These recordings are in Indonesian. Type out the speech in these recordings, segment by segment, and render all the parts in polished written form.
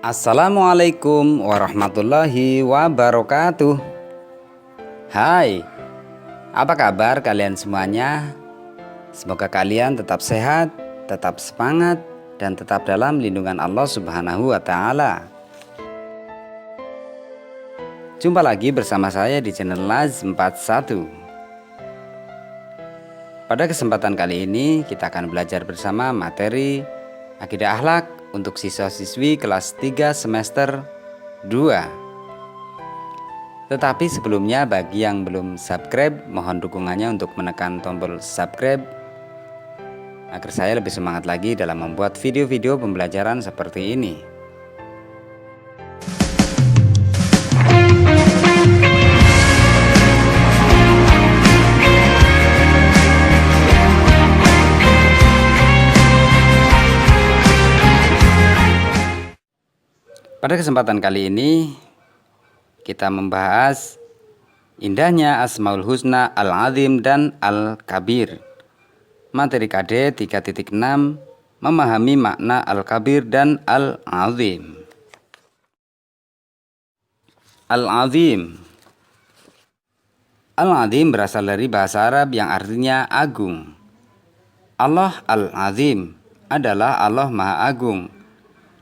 Assalamualaikum warahmatullahi wabarakatuh. Hai, apa kabar kalian semuanya? Semoga kalian tetap sehat, tetap semangat, dan tetap dalam lindungan Allah Subhanahu wa Ta'ala. Jumpa lagi bersama saya di channel Laz 41. Pada kesempatan kali ini kita akan belajar bersama materi Akidah Akhlak untuk siswa-siswi kelas 3 semester 2. Tetapi sebelumnya bagi yang belum subscribe, mohon dukungannya untuk menekan tombol subscribe agar saya lebih semangat lagi dalam membuat video-video pembelajaran seperti ini. Pada kesempatan kali ini kita membahas indahnya Asmaul Husna Al-Azim dan Al-Kabir. Materi KD 3.6 memahami makna Al-Kabir dan Al-Azim. Al-Azim. Al-Azim berasal dari bahasa Arab yang artinya agung. Allah Al-Azim adalah Allah Maha Agung,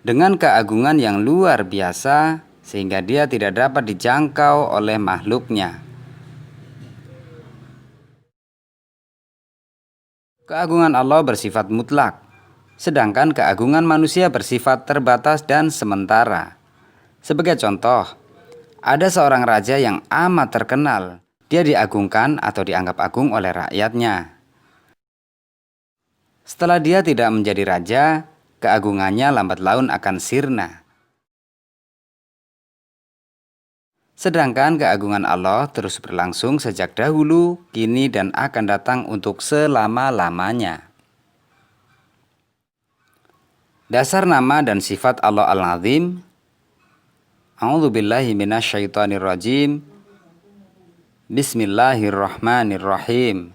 dengan keagungan yang luar biasa sehingga dia tidak dapat dijangkau oleh makhluknya. Keagungan Allah bersifat mutlak, sedangkan keagungan manusia bersifat terbatas dan sementara. Sebagai contoh, ada seorang raja yang amat terkenal. Dia diagungkan atau dianggap agung oleh rakyatnya. Setelah dia tidak menjadi raja, keagungannya lambat laun akan sirna. Sedangkan keagungan Allah terus berlangsung sejak dahulu, kini, dan akan datang untuk selama-lamanya. Dasar nama dan sifat Allah Al-Azim. A'udzubillahi minasyaitonirrajim. Bismillahirrahmanirrahim.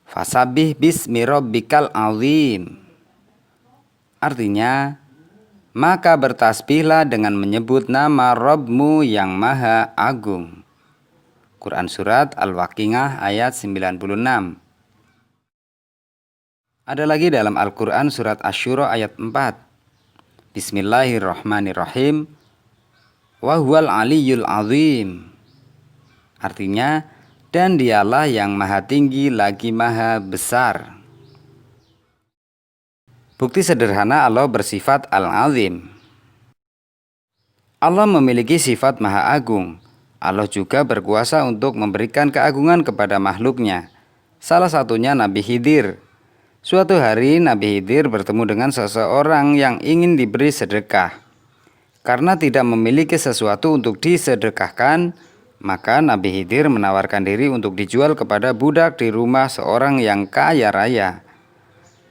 Fasabbih bismi rabbikal azim. Artinya, maka bertasbihlah dengan menyebut nama Rabbmu yang Maha Agung. Quran Surat Al-Waqiah ayat 96. Ada lagi dalam Al-Quran Surat Asy-Syura ayat 4. Bismillahirrahmanirrahim. Wahuwal aliyyul azim. Artinya, dan dialah yang maha tinggi lagi maha besar. Bukti sederhana Allah bersifat Al-Azim. Allah memiliki sifat Maha Agung. Allah juga berkuasa untuk memberikan keagungan kepada makhluknya. Salah satunya Nabi Khidir. Suatu hari Nabi Khidir bertemu dengan seseorang yang ingin diberi sedekah. Karena tidak memiliki sesuatu untuk disedekahkan, maka Nabi Khidir menawarkan diri untuk dijual kepada budak di rumah seorang yang kaya raya.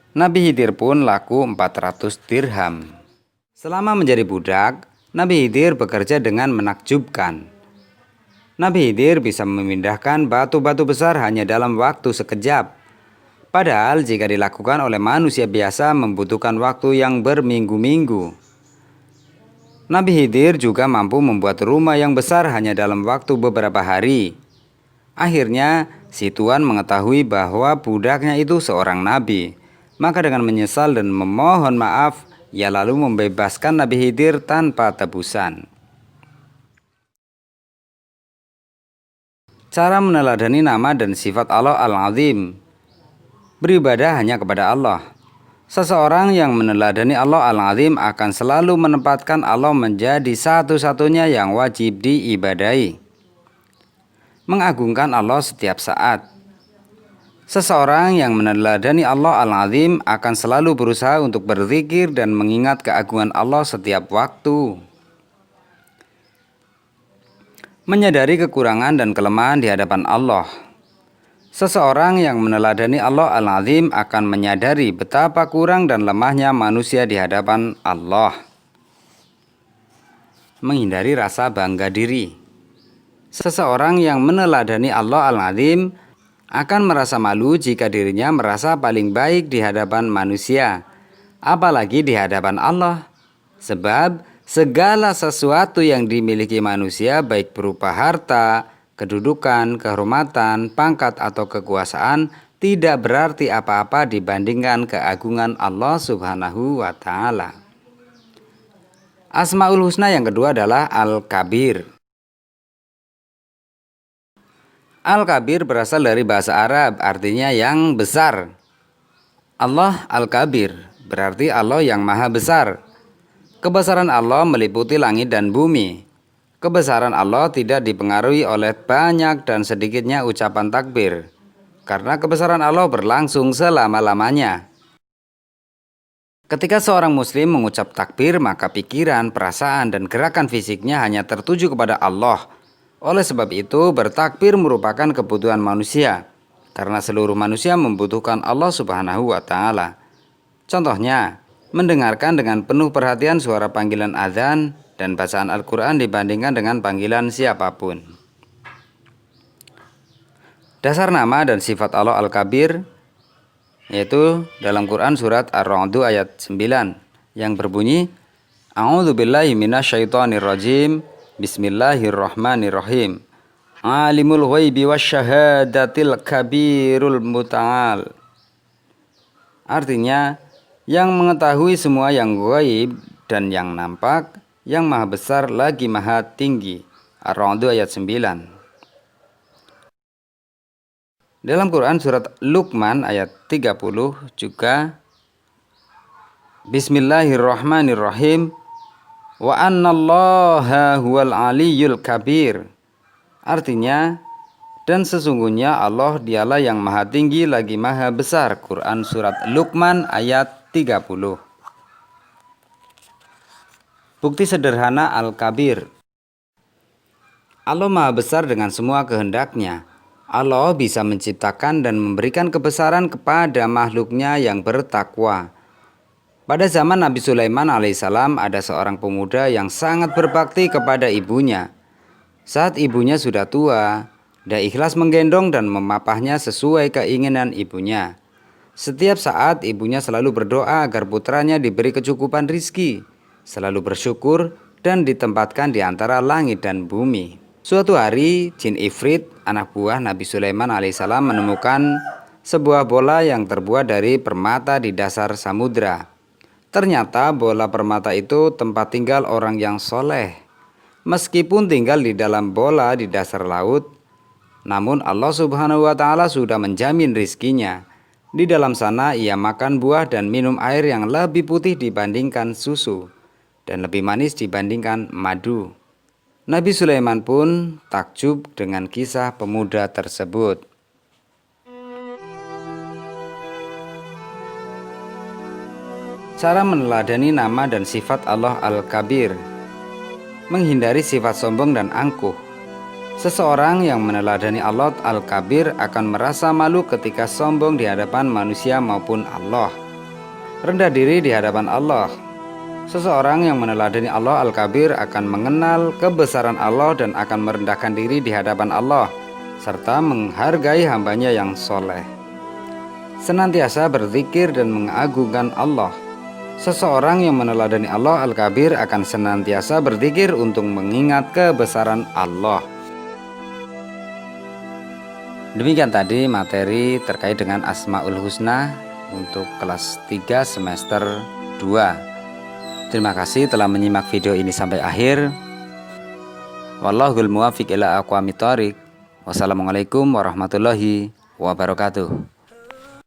Nabi Khidir pun laku 400 dirham. Selama menjadi budak, Nabi Khidir bekerja dengan menakjubkan. Nabi Khidir bisa memindahkan batu-batu besar hanya dalam waktu sekejap. Padahal jika dilakukan oleh manusia biasa membutuhkan waktu yang berminggu-minggu. Nabi Khidir juga mampu membuat rumah yang besar hanya dalam waktu beberapa hari. Akhirnya, si tuan mengetahui bahwa budaknya itu seorang nabi. Maka dengan menyesal dan memohon maaf, ia lalu membebaskan Nabi Khidir tanpa tebusan. Cara meneladani nama dan sifat Allah Al-Azim. Beribadah hanya kepada Allah. Seseorang yang meneladani Allah Al-Azim akan selalu menempatkan Allah menjadi satu-satunya yang wajib diibadahi. Mengagungkan Allah setiap saat. Seseorang yang meneladani Allah Al-Azim akan selalu berusaha untuk berzikir dan mengingat keagungan Allah setiap waktu. Menyadari kekurangan dan kelemahan di hadapan Allah. Seseorang yang meneladani Allah Al-Azim akan menyadari betapa kurang dan lemahnya manusia di hadapan Allah. Menghindari rasa bangga diri. Seseorang yang meneladani Allah Al-Azim akan merasa malu jika dirinya merasa paling baik di hadapan manusia, apalagi di hadapan Allah. Sebab segala sesuatu yang dimiliki manusia baik berupa harta, kedudukan, kehormatan, pangkat atau kekuasaan tidak berarti apa-apa dibandingkan keagungan Allah Subhanahu wa Ta'ala. Asmaul Husna yang kedua adalah Al-Kabir. Al-Kabir berasal dari bahasa Arab, artinya yang besar. Allah Al-Kabir berarti Allah yang maha besar. Kebesaran Allah meliputi langit dan bumi. Kebesaran Allah tidak dipengaruhi oleh banyak dan sedikitnya ucapan takbir, karena kebesaran Allah berlangsung selama-lamanya. Ketika seorang muslim mengucap takbir, maka pikiran, perasaan, dan gerakan fisiknya hanya tertuju kepada Allah. Oleh sebab itu, bertakbir merupakan kebutuhan manusia, karena seluruh manusia membutuhkan Allah Subhanahu wa Ta'ala. Contohnya, mendengarkan dengan penuh perhatian suara panggilan azan dan bacaan Al-Quran dibandingkan dengan panggilan siapapun. Dasar nama dan sifat Allah Al-Kabir yaitu dalam Quran surat Ar-Ra'd ayat 9 yang berbunyi, A'udzubillahi minasyaitonirrajim, Bismillahirrahmanirrahim. Alimul ghaibi wasyahadatil kabirul muta'al. Artinya, yang mengetahui semua yang gaib dan yang nampak, yang maha besar lagi maha tinggi. Ar-Ra'd ayat 9. Dalam Quran surat Luqman ayat 30 juga, Bismillahirrahmanirrahim. Wa annallaha huwal aliyyul kabir. Artinya, dan sesungguhnya Allah dialah yang maha tinggi lagi maha besar. Quran surat Luqman ayat 30. Bukti sederhana Al-Kabir. Allah maha besar dengan semua kehendaknya. Allah bisa menciptakan dan memberikan kebesaran kepada makhluknya yang bertakwa. Pada zaman Nabi Sulaiman alaihissalam ada seorang pemuda yang sangat berbakti kepada ibunya. Saat ibunya sudah tua, dia ikhlas menggendong dan memapahnya sesuai keinginan ibunya. Setiap saat ibunya selalu berdoa agar putranya diberi kecukupan rizki, selalu bersyukur dan ditempatkan di antara langit dan bumi. Suatu hari, jin Ifrit, anak buah Nabi Sulaiman alaihissalam menemukan sebuah bola yang terbuat dari permata di dasar samudra. Ternyata bola permata itu tempat tinggal orang yang soleh. Meskipun tinggal di dalam bola di dasar laut, namun Allah Subhanahu wa Ta'ala sudah menjamin rizkinya. Di dalam sana ia makan buah dan minum air yang lebih putih dibandingkan susu dan lebih manis dibandingkan madu. Nabi Sulaiman pun takjub dengan kisah pemuda tersebut. Cara meneladani nama dan sifat Allah Al-Kabir. Menghindari sifat sombong dan angkuh. Seseorang yang meneladani Allah Al-Kabir akan merasa malu ketika sombong di hadapan manusia maupun Allah. Rendah diri di hadapan Allah. Seseorang yang meneladani Allah Al-Kabir akan mengenal kebesaran Allah dan akan merendahkan diri di hadapan Allah, serta menghargai hambanya yang soleh. Senantiasa berzikir dan mengagungkan Allah. Seseorang yang meneladani Allah Al-Kabir akan senantiasa berzikir untuk mengingat kebesaran Allah. Demikian tadi materi terkait dengan Asmaul Husna untuk kelas 3 semester 2. Terima kasih telah menyimak video ini sampai akhir. Wallahul muwaffiq ila aqwamit thoriq. Wassalamualaikum warahmatullahi wabarakatuh.